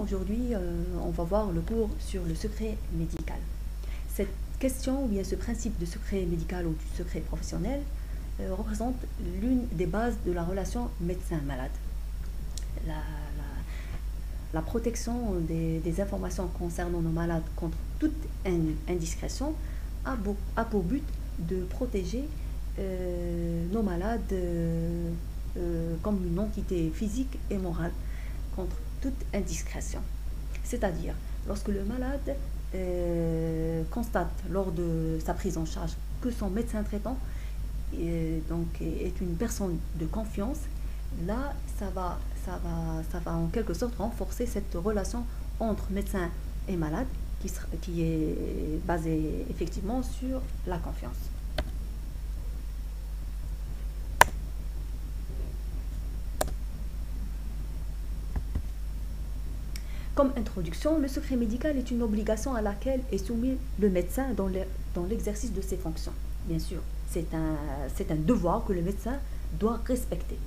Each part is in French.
aujourd'hui, on va voir le cours sur le secret médical. Cette question ou bien ce principe de secret médical ou du secret professionnel représente l'une des bases de la relation médecin-malade. La, la- la protection des informations concernant nos malades contre toute indiscrétion a pour but de protéger nos malades comme une entité physique et morale contre toute indiscrétion. C'est-à-dire, lorsque le malade constate lors de sa prise en charge que son médecin traitant est une personne de confiance, là, ça va en quelque sorte renforcer cette relation entre médecin et malade qui est basée effectivement sur la confiance. Comme introduction, le secret médical est une obligation à laquelle est soumis le médecin dans l'exercice de ses fonctions. Bien sûr, c'est un devoir que le médecin doit respecter.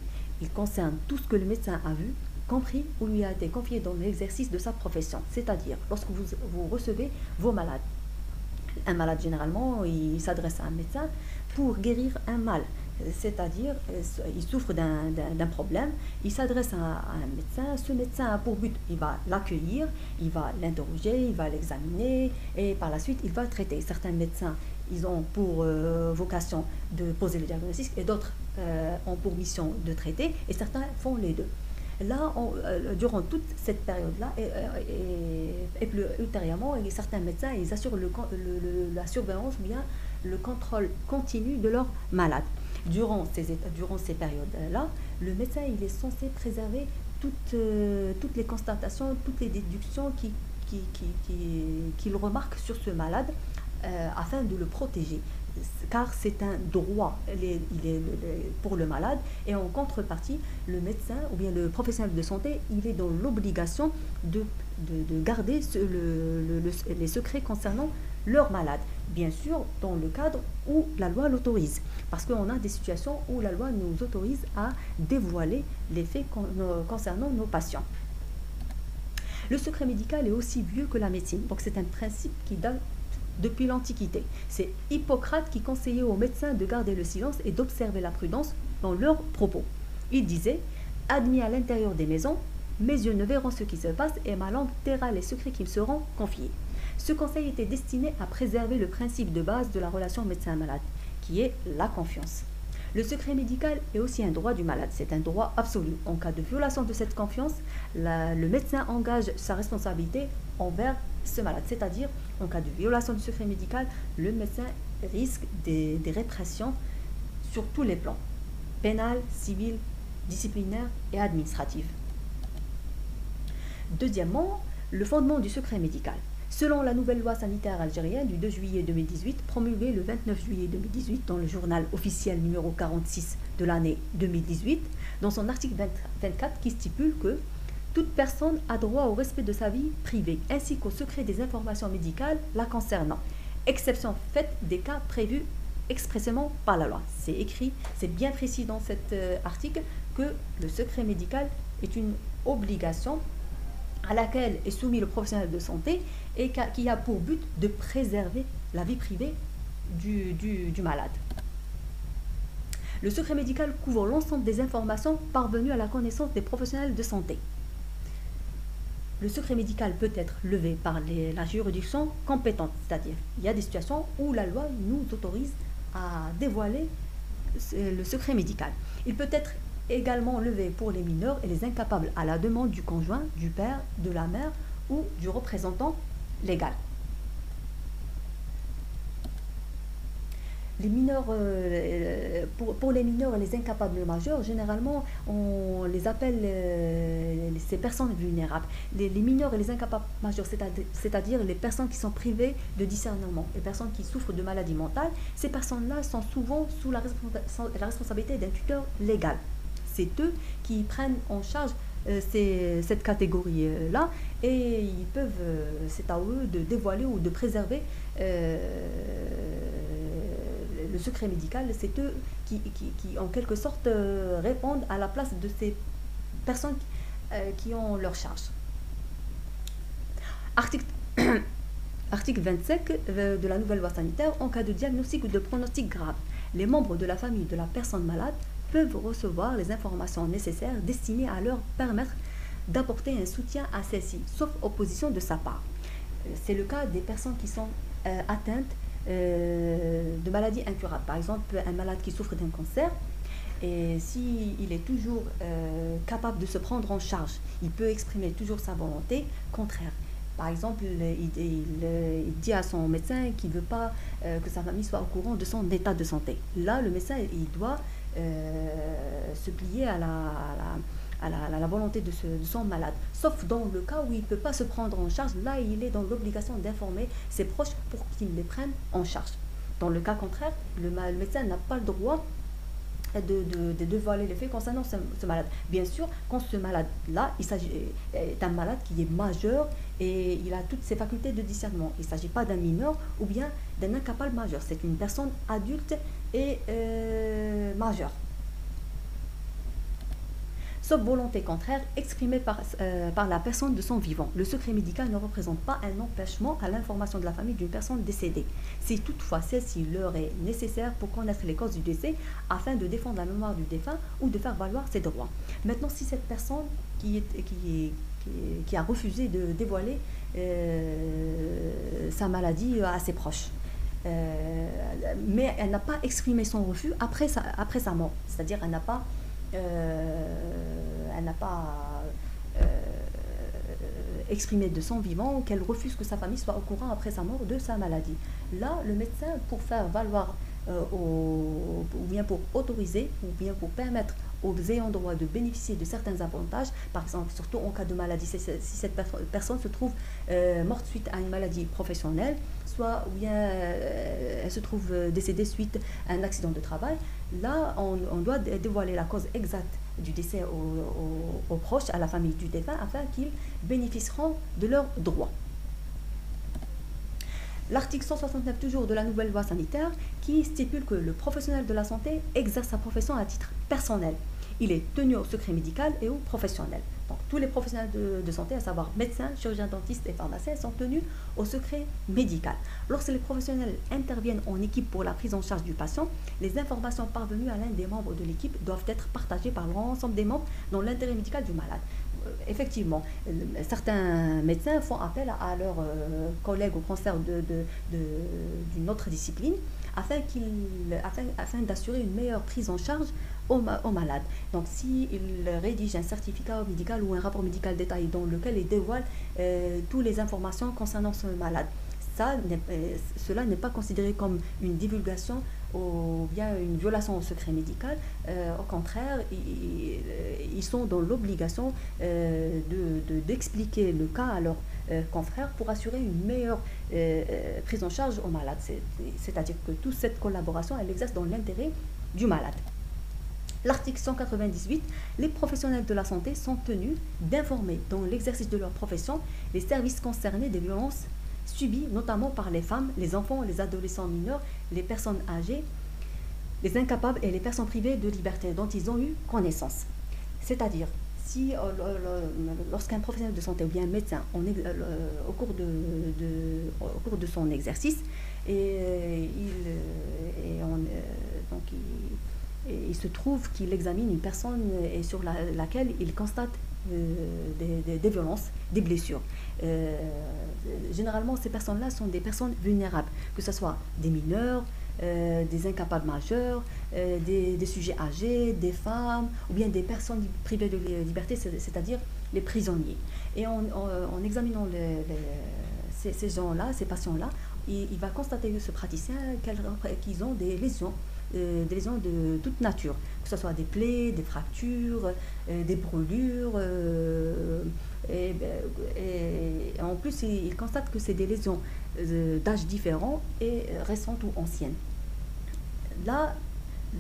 Il concerne tout ce que le médecin a vu, compris ou lui a été confié dans l'exercice de sa profession. C'est-à-dire, lorsque vous recevez vos malades. Un malade, généralement, il s'adresse à un médecin pour guérir un mal. C'est-à-dire, il souffre d'un problème, il s'adresse à un médecin, ce médecin a pour but, il va l'accueillir, il va l'interroger, il va l'examiner et par la suite, il va traiter. Certains médecins, ils ont pour vocation de poser le diagnostic et d'autres ont pour mission de traiter et certains font les deux. Là, durant toute cette période-là, et plus ultérieurement, certains médecins ils assurent la surveillance ou bien le contrôle continu de leurs malades. Durant ces périodes-là, le médecin il est censé préserver toutes les constatations, toutes les déductions qu'il remarque sur ce malade afin de le protéger. Car c'est un droit pour le malade et en contrepartie, le médecin ou bien le professionnel de santé, il est dans l'obligation de garder les secrets concernant leur malade. Bien sûr, dans le cadre où la loi l'autorise. Parce qu'on a des situations où la loi nous autorise à dévoiler les faits concernant nos patients. Le secret médical est aussi vieux que la médecine. Donc c'est un principe qui date depuis l'Antiquité. C'est Hippocrate qui conseillait aux médecins de garder le silence et d'observer la prudence dans leurs propos. Il disait « Admis à l'intérieur des maisons, mes yeux ne verront ce qui se passe et ma langue taira les secrets qui me seront confiés. » Ce conseil était destiné à préserver le principe de base de la relation médecin-malade, qui est la confiance. Le secret médical est aussi un droit du malade, c'est un droit absolu. En cas de violation de cette confiance, le médecin engage sa responsabilité envers ce malade. C'est-à-dire, en cas de violation du secret médical, le médecin risque des répressions sur tous les plans, pénal, civil, disciplinaire et administratif. Deuxièmement, le fondement du secret médical. Selon la nouvelle loi sanitaire algérienne du 2 juillet 2018, promulguée le 29 juillet 2018 dans le journal officiel numéro 46 de l'année 2018, dans son article 24 qui stipule que toute personne a droit au respect de sa vie privée ainsi qu'au secret des informations médicales la concernant, exception faite des cas prévus expressément par la loi. C'est écrit, c'est bien précis dans cet article que le secret médical est une obligation à laquelle est soumis le professionnel de santé et qui a pour but de préserver la vie privée du malade. Le secret médical couvre l'ensemble des informations parvenues à la connaissance des professionnels de santé. Le secret médical peut être levé par la juridiction compétente, c'est-à-dire il y a des situations où la loi nous autorise à dévoiler le secret médical. Il peut être également levé pour les mineurs et les incapables à la demande du conjoint, du père, de la mère ou du représentant légal. Les mineurs, pour les mineurs et les incapables majeurs, généralement, on les appelle ces personnes vulnérables. Les mineurs et les incapables majeurs, c'est-à-dire les personnes qui sont privées de discernement, les personnes qui souffrent de maladies mentales, ces personnes-là sont souvent sous la responsabilité d'un tuteur légal. C'est eux qui prennent en charge cette catégorie-là et ils peuvent, c'est à eux de dévoiler ou de préserver le secret médical. C'est eux qui en quelque sorte répondent à la place de ces personnes qui ont leur charge. Article, article 25 de la nouvelle loi sanitaire, en cas de diagnostic ou de pronostic grave, les membres de la famille de la personne malade peuvent recevoir les informations nécessaires destinées à leur permettre d'apporter un soutien à celle-ci, sauf opposition de sa part. C'est le cas des personnes qui sont atteintes de maladies incurables. Par exemple, un malade qui souffre d'un cancer, et s'il est toujours capable de se prendre en charge, il peut exprimer toujours sa volonté contraire. Par exemple, il dit à son médecin qu'il ne veut pas que sa famille soit au courant de son état de santé. Là, le médecin, il doit se plier à la volonté de son malade. Sauf dans le cas où il ne peut pas se prendre en charge, là, il est dans l'obligation d'informer ses proches pour qu'ils les prennent en charge. Dans le cas contraire, le médecin n'a pas le droit de dévoiler les faits concernant ce malade. Bien sûr, quand ce malade-là, il s'agit d'un malade qui est majeur et il a toutes ses facultés de discernement. Il ne s'agit pas d'un mineur ou bien d'un incapable majeur. C'est une personne adulte et majeure. Sauf volonté contraire exprimée par la personne de son vivant. Le secret médical ne représente pas un empêchement à l'information de la famille d'une personne décédée. Si toutefois celle-ci leur est nécessaire pour connaître les causes du décès afin de défendre la mémoire du défunt ou de faire valoir ses droits. Maintenant, si cette personne qui a refusé de dévoiler sa maladie à ses proches, mais elle n'a pas exprimé son refus après sa mort, c'est-à-dire elle n'a pas exprimé de son vivant qu'elle refuse que sa famille soit au courant après sa mort de sa maladie. Là, le médecin, pour faire valoir ou bien pour autoriser ou bien pour permettre aux ayants droit de bénéficier de certains avantages, par exemple, surtout en cas de maladie, si cette personne se trouve morte suite à une maladie professionnelle, soit ou bien elle se trouve décédée suite à un accident de travail, là, on doit dévoiler la cause exacte du décès aux proches, à la famille du défunt, afin qu'ils bénéficieront de leurs droits. L'article 169 toujours de la nouvelle loi sanitaire qui stipule que le professionnel de la santé exerce sa profession à titre personnel. Il est tenu au secret médical et au professionnel. Donc tous les professionnels de santé, à savoir médecins, chirurgiens, dentistes et pharmaciens, sont tenus au secret médical. Lorsque les professionnels interviennent en équipe pour la prise en charge du patient, les informations parvenues à l'un des membres de l'équipe doivent être partagées par l'ensemble des membres dans l'intérêt médical du malade. Effectivement, certains médecins font appel à leurs collègues ou confrères d'une autre discipline afin d'assurer une meilleure prise en charge au malade. Donc, s'ils rédigent un certificat médical ou un rapport médical détaillé dans lequel ils dévoilent toutes les informations concernant ce malade, cela n'est pas considéré comme une divulgation ou bien une violation au secret médical. Au contraire, ils sont dans l'obligation d'expliquer le cas à leurs confrères pour assurer une meilleure prise en charge au malade. C'est-à-dire que toute cette collaboration, elle exerce dans l'intérêt du malade. L'article 198, les professionnels de la santé sont tenus d'informer dans l'exercice de leur profession les services concernés des violences subies notamment par les femmes, les enfants, les adolescents mineurs, les personnes âgées, les incapables et les personnes privées de liberté dont ils ont eu connaissance. C'est-à-dire, si lorsqu'un professionnel de santé ou bien un médecin au cours de son exercice il se trouve qu'il examine une personne et sur laquelle il constate des violences, des blessures. Généralement, ces personnes-là sont des personnes vulnérables, que ce soit des mineurs, des incapables majeurs, des sujets âgés, des femmes, ou bien des personnes privées de liberté, c'est-à-dire les prisonniers. Et en examinant ces gens-là, ces patients-là, il va constater, ce praticien, qu'ils ont des lésions de toute nature, que ce soit des plaies, des fractures, des brûlures, et en plus il constate que c'est des lésions d'âge différents et récentes ou anciennes. Là,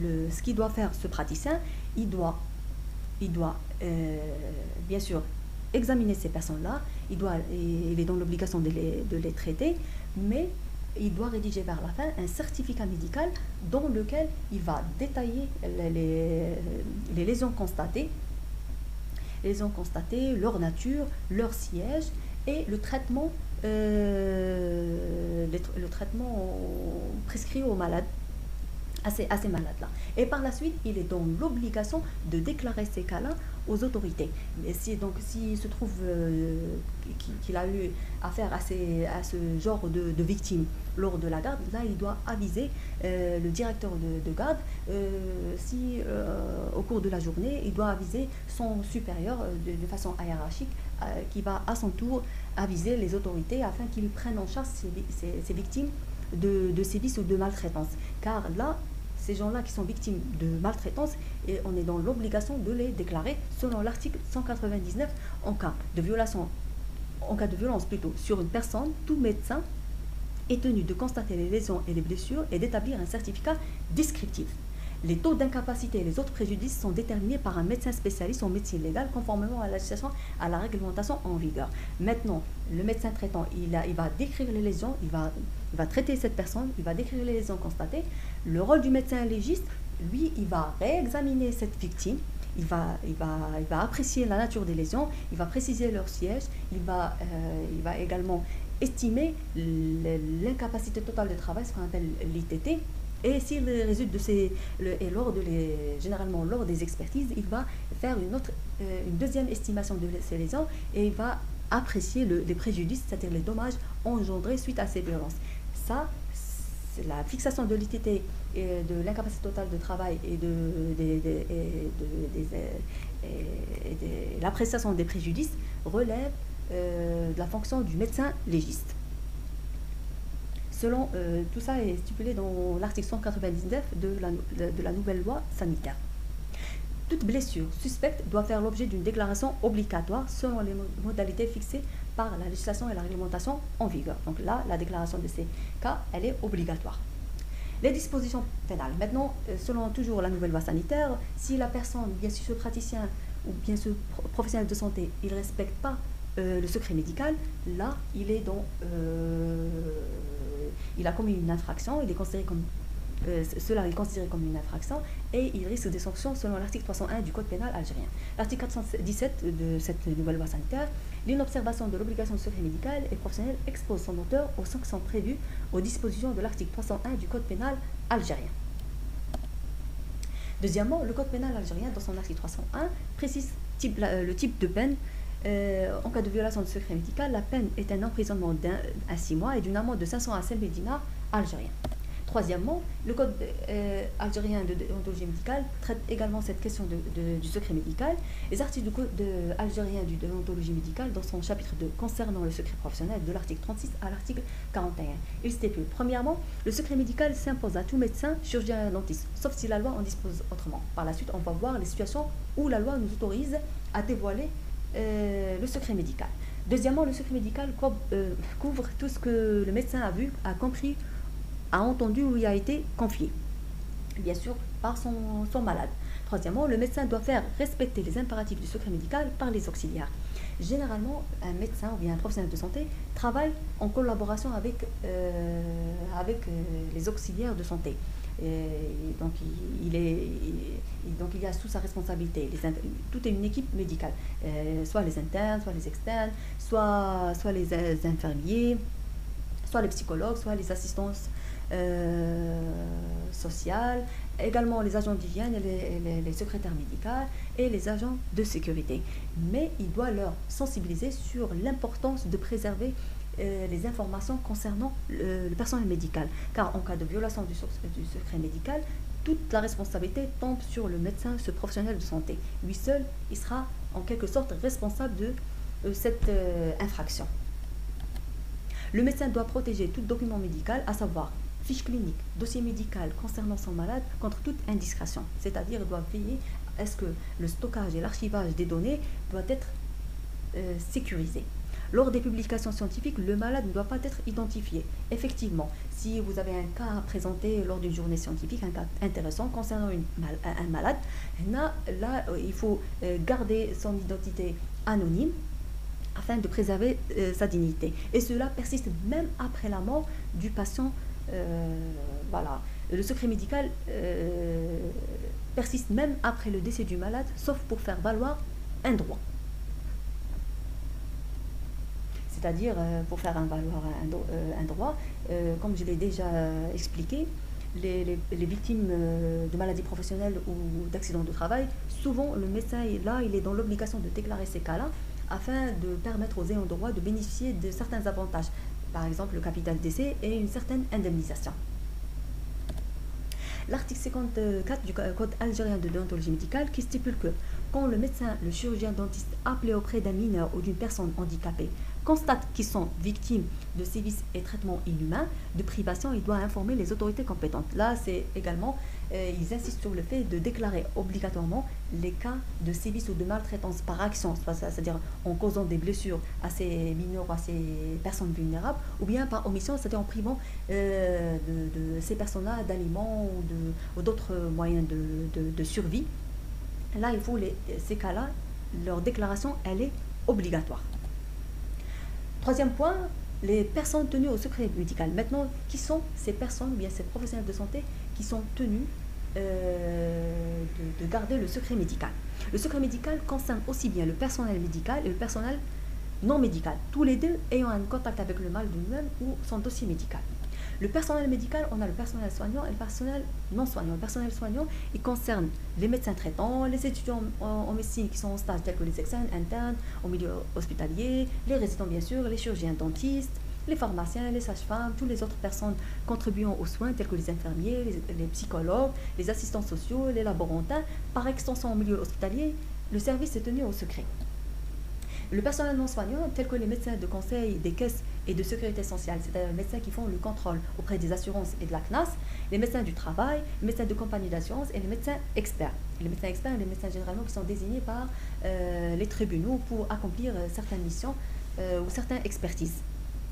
ce qu'il doit faire ce praticien, il doit bien sûr examiner ces personnes-là, il est dans l'obligation de les traiter, mais il doit rédiger vers la fin un certificat médical dans lequel il va détailler les lésions constatées, leur nature, leur siège et le traitement prescrit aux malades, à ces malades-là. Et par la suite, il est dans l'obligation de déclarer ces cas-là aux autorités. Mais si, donc, s'il se trouve qu'il a eu affaire à ce genre de victimes lors de la garde, là, il doit aviser le directeur de garde. Si au cours de la journée, il doit aviser son supérieur de façon hiérarchique, qui va à son tour aviser les autorités afin qu'ils prennent en charge ces victimes de sévices ou de maltraitance. Car là, ces gens-là qui sont victimes de maltraitance, et on est dans l'obligation de les déclarer selon l'article 199 en cas de violation, en cas de violence plutôt, sur une personne. Tout médecin est tenu de constater les lésions et les blessures et d'établir un certificat descriptif. Les taux d'incapacité et les autres préjudices sont déterminés par un médecin spécialiste en médecine légale conformément à la législation, à la réglementation en vigueur. Maintenant, le médecin traitant, il va décrire les lésions, il va traiter cette personne, il va décrire les lésions constatées. Le rôle du médecin légiste, lui, il va réexaminer cette victime, il va apprécier la nature des lésions, il va préciser leur siège, il va également estimer l'incapacité totale de travail, ce qu'on appelle l'ITT. Et s'il résulte de généralement lors des expertises, il va faire une deuxième estimation de ces lésions et il va apprécier les préjudices, c'est-à-dire les dommages engendrés suite à ces violences. Ça, c'est la fixation de l'ITT et de l'incapacité totale de travail et l'appréciation des préjudices relève de la fonction du médecin légiste. Tout ça est stipulé dans l'article 199 de la nouvelle loi sanitaire. Toute blessure suspecte doit faire l'objet d'une déclaration obligatoire selon les modalités fixées par la législation et la réglementation en vigueur. Donc là, la déclaration de ces cas, elle est obligatoire. Les dispositions pénales. Maintenant, selon toujours la nouvelle loi sanitaire, si la personne, bien sûr ce praticien ou bien ce professionnel de santé, il ne respecte pas le secret médical, là, il a commis une infraction, cela est considéré comme une infraction et il risque des sanctions selon l'article 301 du Code pénal algérien. L'article 417 de cette nouvelle loi sanitaire, l'inobservation de l'obligation de secret médical et professionnel expose son auteur aux sanctions prévues aux dispositions de l'article 301 du Code pénal algérien. Deuxièmement, le Code pénal algérien, dans son article 301, précise le type de peine. En cas de violation de secret médical, la peine est un emprisonnement d'1 à 6 mois et d'une amende de 500 à 5000 dinars algériens. Troisièmement, le Code algérien de déontologie médicale traite également cette question du secret médical. Les articles du Code algérien de déontologie médicale, dans son chapitre 2 concernant le secret professionnel, de l'article 36 à l'article 41, il stipule, premièrement, le secret médical s'impose à tout médecin, chirurgien et dentiste, sauf si la loi en dispose autrement. Par la suite, on va voir les situations où la loi nous autorise à dévoiler le secret médical. Deuxièmement, le secret médical couvre tout ce que le médecin a vu, a compris, a entendu ou lui a été confié, bien sûr par son malade. Troisièmement, le médecin doit faire respecter les impératifs du secret médical par les auxiliaires. Généralement, un médecin ou bien un professionnel de santé travaille en collaboration avec les auxiliaires de santé. Donc il y a sous sa responsabilité toute une équipe médicale, soit les internes, soit les externes, soit les infirmiers, soit les psychologues, soit les assistances sociales, également les agents d'hygiène et les secrétaires médicales et les agents de sécurité. Mais il doit leur sensibiliser sur l'importance de préserver les informations concernant le personnel médical, car en cas de violation du secret médical, toute la responsabilité tombe sur le médecin, ce professionnel de santé. Lui seul, il sera en quelque sorte responsable de cette infraction. Le médecin doit protéger tout document médical, à savoir fiche clinique, dossier médical concernant son malade, contre toute indiscrétion. C'est-à-dire, il doit veiller à ce que le stockage et l'archivage des données doit être sécurisé. Lors des publications scientifiques, le malade ne doit pas être identifié. Effectivement, si vous avez un cas à présenter lors d'une journée scientifique, un cas intéressant concernant un malade, là, il faut garder son identité anonyme afin de préserver sa dignité. Et cela persiste même après la mort du patient. Voilà. Le secret médical persiste même après le décès du malade, sauf pour faire valoir un droit. c'est-à-dire pour faire valoir un droit, comme je l'ai déjà expliqué, les victimes de maladies professionnelles ou d'accidents de travail, souvent le médecin est là, il est dans l'obligation de déclarer ces cas-là afin de permettre aux ayants droit de bénéficier de certains avantages, par exemple le capital décès et une certaine indemnisation. L'article 54 du Code algérien de déontologie médicale qui stipule que quand le médecin, le chirurgien dentiste appelé auprès d'un mineur ou d'une personne handicapée constate qu'ils sont victimes de sévices et traitements inhumains, de privation, il doit informer les autorités compétentes. Là, c'est également, ils insistent sur le fait de déclarer obligatoirement les cas de sévices ou de maltraitance par action, c'est-à-dire en causant des blessures à ces mineurs, à ces personnes vulnérables, ou bien par omission, c'est-à-dire en privant de ces personnes-là d'aliments ou d'autres moyens de survie. Là, il faut ces cas-là, leur déclaration, elle est obligatoire. Troisième point, les personnes tenues au secret médical. Maintenant, qui sont ces personnes, ou bien ces professionnels de santé qui sont tenus de garder le secret médical? Le secret médical concerne aussi bien le personnel médical et le personnel non médical, tous les deux ayant un contact avec le malade lui-même ou son dossier médical. Le personnel médical, on a le personnel soignant et le personnel non soignant. Le personnel soignant, il concerne les médecins traitants, les étudiants en médecine qui sont en stage tels que les externes, internes, au milieu hospitalier, les résidents bien sûr, les chirurgiens dentistes, les pharmaciens, les sages-femmes, toutes les autres personnes contribuant aux soins tels que les infirmiers, les psychologues, les assistants sociaux, les laborantins. Par extension au milieu hospitalier, le service est tenu au secret. Le personnel non soignant, tel que les médecins de conseil des caisses et de sécurité sociale, c'est-à-dire les médecins qui font le contrôle auprès des assurances et de la CNAS, les médecins du travail, les médecins de compagnie d'assurance et les médecins experts. Les médecins experts, les médecins généralement qui sont désignés par les tribunaux pour accomplir certaines missions ou certaines expertises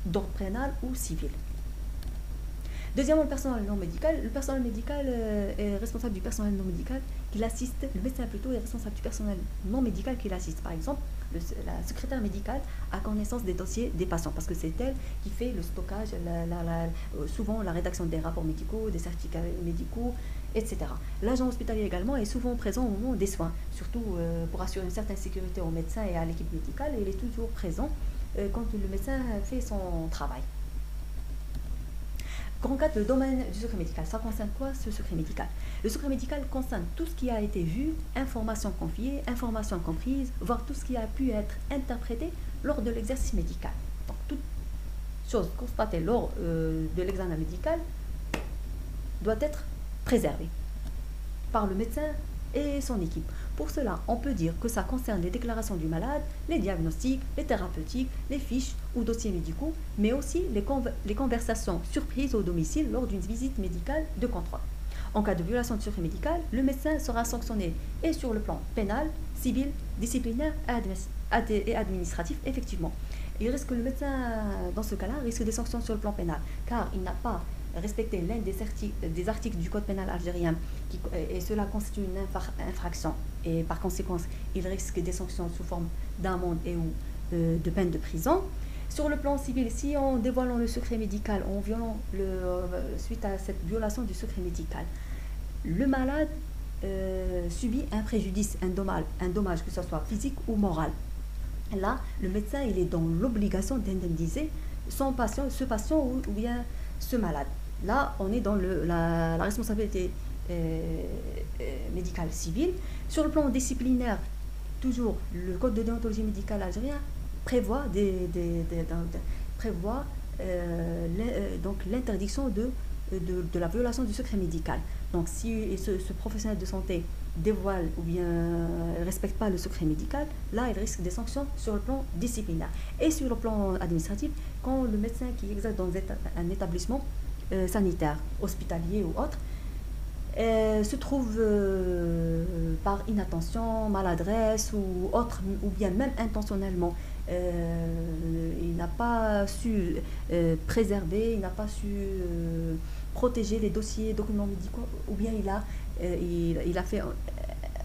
d'ordre pénal ou civil. Deuxièmement, le personnel non médical. Le personnel médical est responsable du personnel non médical qui l'assiste. Le médecin plutôt est responsable du personnel non médical qui l'assiste. Par exemple, la secrétaire médicale a connaissance des dossiers des patients parce que c'est elle qui fait le stockage, souvent la rédaction des rapports médicaux, des certificats médicaux, etc. L'agent hospitalier également est souvent présent au moment des soins, surtout pour assurer une certaine sécurité aux médecins et à l'équipe médicale. Et il est toujours présent quand le médecin fait son travail. Grand 4, le domaine du secret médical. Ça concerne quoi ce secret médical? Le secret médical concerne tout ce qui a été vu, informations confiées, informations comprises, voire tout ce qui a pu être interprété lors de l'exercice médical. Donc toute chose constatée lors de l'examen médical doit être préservée par le médecin et son équipe. Pour cela, on peut dire que ça concerne les déclarations du malade, les diagnostics, les thérapeutiques, les fiches ou dossiers médicaux, mais aussi les conversations surprises au domicile lors d'une visite médicale de contrôle. En cas de violation de secret médical, le médecin sera sanctionné et sur le plan pénal, civil, disciplinaire et administratif, effectivement. Le médecin, dans ce cas-là, risque des sanctions sur le plan pénal, car il n'a pas respecter l'un des articles du Code pénal algérien et cela constitue une infraction et par conséquent il risque des sanctions sous forme d'amende et ou de peine de prison. Sur le plan civil, si en dévoilant le secret médical, en violant suite à cette violation du secret médical, le malade subit un préjudice, un dommage que ce soit physique ou moral. Là, le médecin il est dans l'obligation d'indemniser ce patient ou bien ce malade. Là, on est dans la responsabilité médicale civile. Sur le plan disciplinaire, toujours, le Code de déontologie médicale algérien prévoit, donc l'interdiction de la violation du secret médical. Donc, si ce professionnel de santé dévoile ou bien ne respecte pas le secret médical, là, il risque des sanctions sur le plan disciplinaire. Et sur le plan administratif, quand le médecin qui exerce dans un établissement sanitaire, hospitalier ou autre, se trouve par inattention, maladresse ou autre, ou bien même intentionnellement, il n'a pas su préserver, il n'a pas su protéger les dossiers, documents médicaux, ou bien il a fait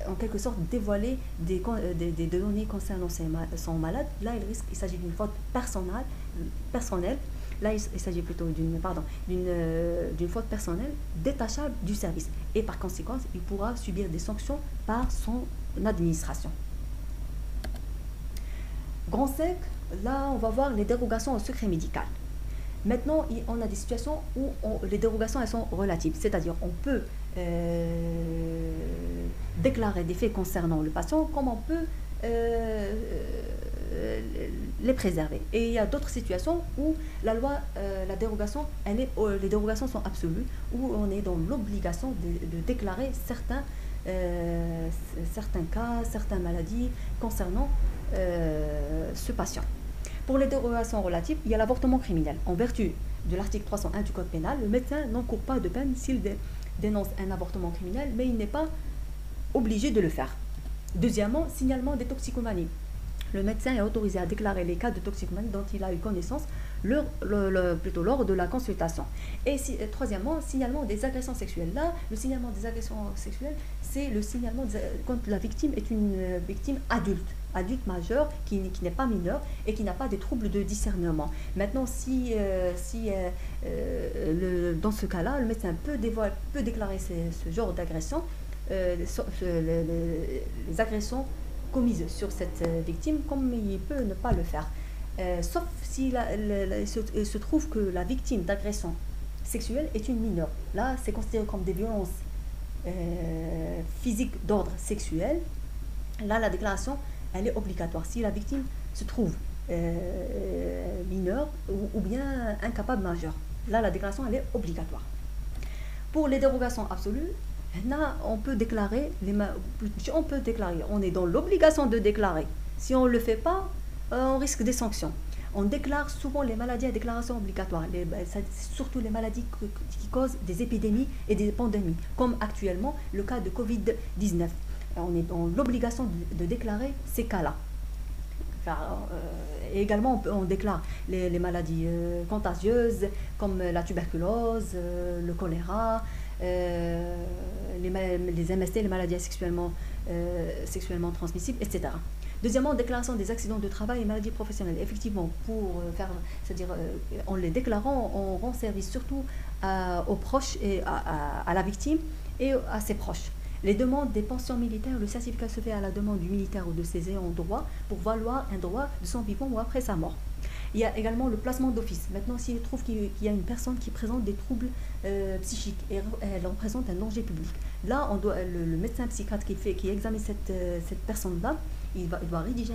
en quelque sorte dévoiler des données concernant son malade. Là, il s'agit d'une faute personnelle. Là, il s'agit plutôt d'une faute personnelle détachable du service. Et par conséquent, il pourra subir des sanctions par son administration. Grand 5, Là, on va voir les dérogations au secret médical. Maintenant, on a des situations où les dérogations elles sont relatives, c'est-à-dire on peut déclarer des faits concernant le patient comme on peut euh, les préserver. Et il y a d'autres situations où la loi, la dérogation, les dérogations sont absolues, où on est dans l'obligation de déclarer certains cas, certaines maladies concernant ce patient. Pour les dérogations relatives, il y a l'avortement criminel. En vertu de l'article 301 du Code pénal, le médecin n'encourt pas de peine s'il dénonce un avortement criminel, mais il n'est pas obligé de le faire. Deuxièmement, signalement des toxicomanies. Le médecin est autorisé à déclarer les cas de toxicomanie dont il a eu connaissance plutôt lors de la consultation. Et troisièmement, signalement des agressions sexuelles. Là, le signalement des agressions sexuelles, c'est le signalement quand la victime est une victime adulte majeur, qui n'est pas mineur et qui n'a pas des troubles de discernement. Maintenant, dans ce cas-là, le médecin peut déclarer ce genre d'agression, les agressions commises sur cette victime, comme il peut ne pas le faire. Sauf si il se trouve que la victime d'agression sexuelle est une mineure. Là, c'est considéré comme des violences physiques d'ordre sexuel. Là, la déclaration, elle est obligatoire. Si la victime se trouve mineure ou bien incapable majeur, là, la déclaration, elle est obligatoire. Pour les dérogations absolues, là, on peut déclarer, on est dans l'obligation de déclarer. Si on ne le fait pas, on risque des sanctions. On déclare souvent les maladies à déclaration obligatoire, surtout les maladies qui causent des épidémies et des pandémies, comme actuellement le cas de Covid-19. On est dans l'obligation de déclarer ces cas-là. Et également, on déclare les maladies contagieuses comme la tuberculose, le choléra, les MST, les maladies sexuellement transmissibles, etc. Deuxièmement, déclaration des accidents de travail et maladies professionnelles. Effectivement, en les déclarant, on rend service surtout aux proches et à la victime et à ses proches. Les demandes des pensions militaires, le certificat se fait à la demande du militaire ou de ses ayants droit pour valoir un droit de son vivant ou après sa mort. Il y a également le placement d'office. Maintenant, s'il trouve qu'il y a une personne qui présente des troubles psychiques et elle représente un danger public, là, le médecin psychiatre qui examine cette personne-là, il doit rédiger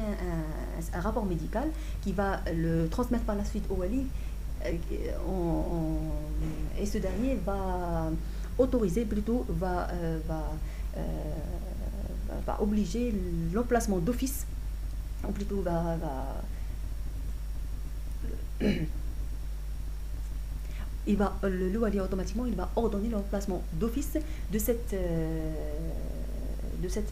un rapport médical qui va le transmettre par la suite au wali et ce dernier va autoriser, plutôt va obliger l'emplacement d'office, ou plutôt le wali automatiquement il va ordonner l'emplacement d'office de cette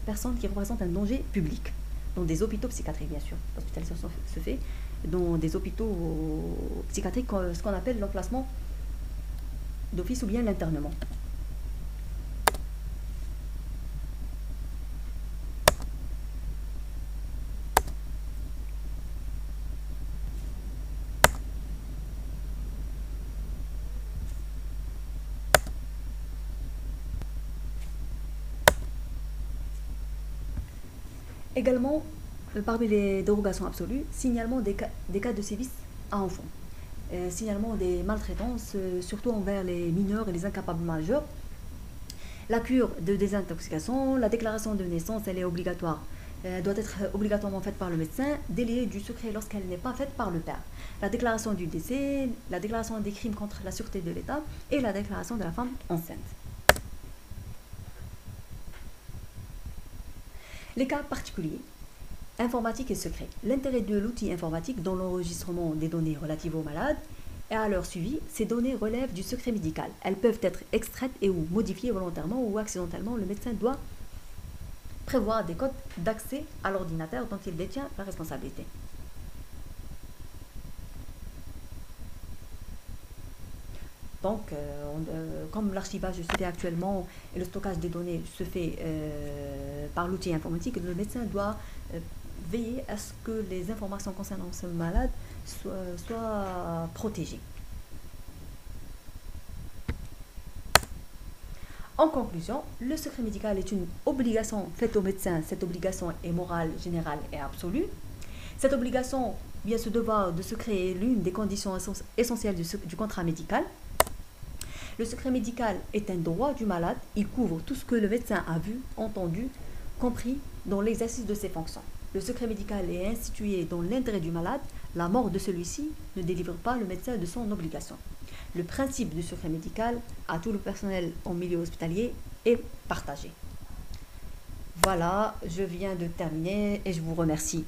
personne qui représente un danger public dans des hôpitaux psychiatriques, bien sûr. L'hospitalisation se fait dans des hôpitaux psychiatriques, ce qu'on appelle l'emplacement d'office ou bien l'internement. Également, parmi les dérogations absolues, signalement des cas de sévices à enfants, signalement des maltraitances, surtout envers les mineurs et les incapables majeurs, la cure de désintoxication, la déclaration de naissance, elle est obligatoire, doit être obligatoirement faite par le médecin, déliée du secret lorsqu'elle n'est pas faite par le père. La déclaration du décès, la déclaration des crimes contre la sûreté de l'État et la déclaration de la femme enceinte. Les cas particuliers, informatique et secret. L'intérêt de l'outil informatique dans l'enregistrement des données relatives aux malades et à leur suivi, ces données relèvent du secret médical. Elles peuvent être extraites et ou modifiées volontairement ou accidentellement. Le médecin doit prévoir des codes d'accès à l'ordinateur dont il détient la responsabilité. Donc, comme l'archivage se fait actuellement et le stockage des données se fait par l'outil informatique, le médecin doit veiller à ce que les informations concernant ce malade soient protégées. En conclusion, le secret médical est une obligation faite au médecin. Cette obligation est morale, générale et absolue. Cette obligation bien ce devoir de secret est l'une des conditions essentielles du contrat médical. Le secret médical est un droit du malade, il couvre tout ce que le médecin a vu, entendu, compris dans l'exercice de ses fonctions. Le secret médical est institué dans l'intérêt du malade, la mort de celui-ci ne délivre pas le médecin de son obligation. Le principe du secret médical à tout le personnel en milieu hospitalier est partagé. Voilà, je viens de terminer et je vous remercie.